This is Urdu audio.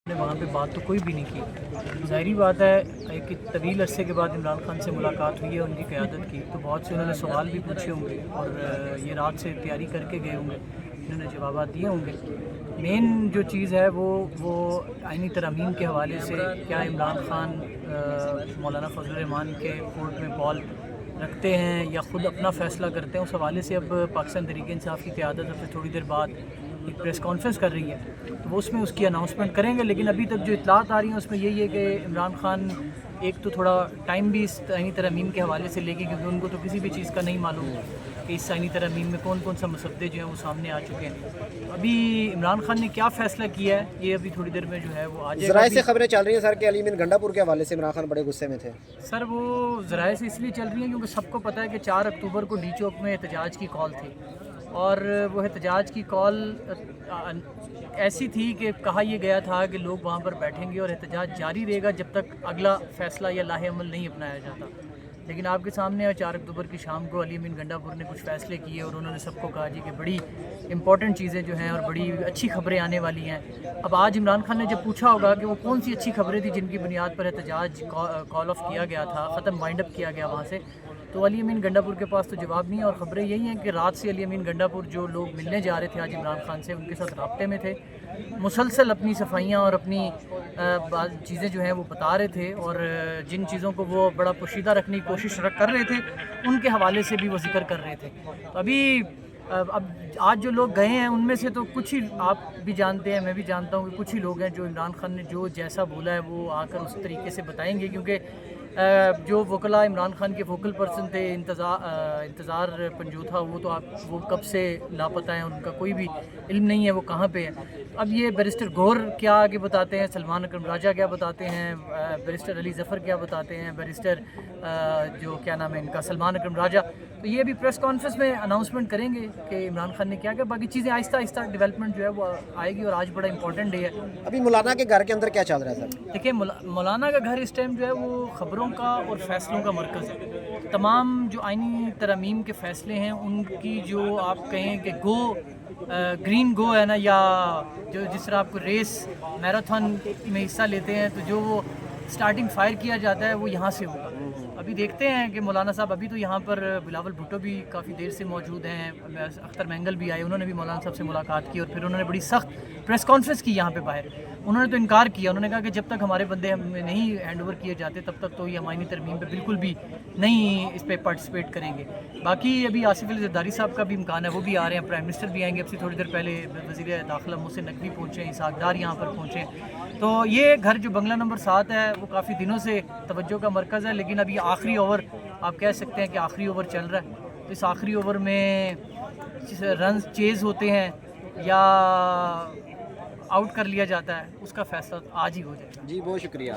نے وہاں پہ بات تو کوئی بھی نہیں کی۔ ظاہری بات ہے ایک طویل عرصے کے بعد عمران خان سے ملاقات ہوئی ہے ان کی قیادت کی، تو بہت سے انہوں نے سوال بھی پوچھے ہوں گے اور یہ رات سے تیاری کر کے گئے ہوں گے، انہوں نے جوابات دیے ہوں گے۔ مین جو چیز ہے وہ آئینی ترامیم کے حوالے سے کیا عمران خان مولانا فضل الرحمان کے کورٹ میں بال رکھتے ہیں یا خود اپنا فیصلہ کرتے ہیں، اس حوالے سے اب پاکستان تحریک انصاف کی قیادت اب سے تھوڑی دیر بعد ایک پریس کانفرنس کر رہی ہے، تو وہ اس میں اس کی اناؤنسمنٹ کریں گے۔ لیکن ابھی تک جو اطلاعات آ رہی ہیں اس میں یہی ہے کہ عمران خان ایک تو تھوڑا ٹائم بھی اس آئینی ترامیم کے حوالے سے لے کے، کیونکہ ان کو تو کسی بھی چیز کا نہیں معلوم کہ اس آئینی ترامیم میں کون کون سا مسودے جو ہیں وہ سامنے آ چکے ہیں۔ ابھی عمران خان نے کیا فیصلہ کیا ہے یہ ابھی تھوڑی دیر میں جو ہے وہ آ جائے گا۔ ذرائع سے خبریں چل رہی ہیں سر کہ علی امین گنڈا پور کے حوالے سے عمران خان بڑے غصے میں تھے۔ سر وہ ذرائع سے اس لیے چل رہی ہیں کیونکہ سب کو پتہ ہے کہ 4 اکتوبر کو ڈی چوک میں احتجاج کی کال تھی، اور وہ احتجاج کی کال ایسی تھی کہ کہا یہ گیا تھا کہ لوگ وہاں پر بیٹھیں گے اور احتجاج جاری رہے گا جب تک اگلا فیصلہ یا لاہ عمل نہیں اپنایا جاتا۔ لیکن آپ کے سامنے 4 اکتوبر کی شام کو علی امین گنڈا پور نے کچھ فیصلے کیے اور انہوں نے سب کو کہا جی کہ بڑی امپورٹنٹ چیزیں جو ہیں اور بڑی اچھی خبریں آنے والی ہیں۔ اب آج عمران خان نے جب پوچھا ہوگا کہ وہ کون سی اچھی خبریں تھیں جن کی بنیاد پر احتجاج کال آف کیا گیا تھا، ختم وائنڈ اپ کیا گیا وہاں سے، تو علی امین گنڈا پور کے پاس تو جواب نہیں ہے، اور خبریں یہی ہیں کہ رات سے علی امین گنڈا پور جو لوگ ملنے جا رہے تھے آج عمران خان سے، ان کے ساتھ رابطے میں تھے، مسلسل اپنی صفائیاں اور اپنی بعض چیزیں جو ہیں وہ بتا رہے تھے، اور جن چیزوں کو وہ بڑا پوشیدہ رکھنے کی کوشش کر رہے تھے ان کے حوالے سے بھی وہ ذکر کر رہے تھے۔ تو ابھی اب آج جو لوگ گئے ہیں ان میں سے تو کچھ ہی آپ بھی جانتے ہیں، میں بھی جانتا ہوں کہ کچھ ہی لوگ ہیں جو عمران خان نے جو جیسا بولا ہے وہ آ کر اس طریقے سے بتائیں گے، کیونکہ جو وکلاء عمران خان کے فوکل پرسن تھے انتظار پنجوتھا، وہ تو وہ کب سے لاپتہ ہیں، ان کا کوئی بھی علم نہیں ہے وہ کہاں پہ ہے۔ اب یہ بیرسٹر گور کیا آگے بتاتے ہیں، سلمان اکرم راجہ کیا بتاتے ہیں، بیرسٹر علی ظفر کیا بتاتے ہیں، بیرسٹر جو کیا نام ہے ان کا سلمان اکرم راجہ، تو یہ بھی پریس کانفرنس میں اناؤنسمنٹ کریں گے کہ عمران خان نے کیا کیا۔ باقی چیزیں آہستہ آہستہ ڈیولپمنٹ جو ہے وہ آئے گی، اور آج بڑا امپورٹنٹ ڈے ہے۔ ابھی مولانا کے گھر کے اندر کیا چل رہا ہے سر؟ دیکھیں مولانا کا گھر اس ٹائم جو ہے وہ خبروں کا اور فیصلوں کا مرکز ہے۔ تمام جو آئینی ترامیم کے فیصلے ہیں ان کی جو آپ کہیں کہ گرین گو ہے نا، یا جو جس طرح آپ کو ریس میراتھن میں حصہ لیتے ہیں تو جو وہ سٹارٹنگ فائر کیا جاتا ہے وہ یہاں سے ہوگا۔ ابھی دیکھتے ہیں کہ مولانا صاحب ابھی تو یہاں پر بلاول بھٹو بھی کافی دیر سے موجود ہیں، اختر مینگل بھی آئے، انہوں نے بھی مولانا صاحب سے ملاقات کی اور پھر انہوں نے بڑی سخت پریس کانفرنس کی یہاں پہ باہر۔ انہوں نے تو انکار کیا، انہوں نے کہا کہ جب تک ہمارے بندے ہمیں نہیں ہینڈ اوور کیے جاتے تب تک تو یہ ہم آئینی ترمیم پہ بالکل بھی نہیں اس پہ پارٹیسپیٹ کریں گے۔ باقی ابھی آصف علی زرداری صاحب کا بھی امکان ہے، وہ بھی آ رہے ہیں، پرائم منسٹر بھی آئیں گے، اب سے تھوڑی دیر پہلے وزیر داخلہ محسن نقوی پہنچے ہیں، اسحاق ڈار یہاں پر پہنچے ہیں۔ تو یہ گھر جو بنگلہ نمبر 7 ہے وہ کافی دنوں سے توجہ کا مرکز ہے، لیکن ابھی آخری اوور آپ کہہ سکتے ہیں کہ آخری اوور چل رہا ہے، تو اس آخری اوور میں رنز چیز ہوتے ہیں یا آؤٹ کر لیا جاتا ہے، اس کا فیصلہ آج ہی ہو جائے گا۔ جی بہت شکریہ۔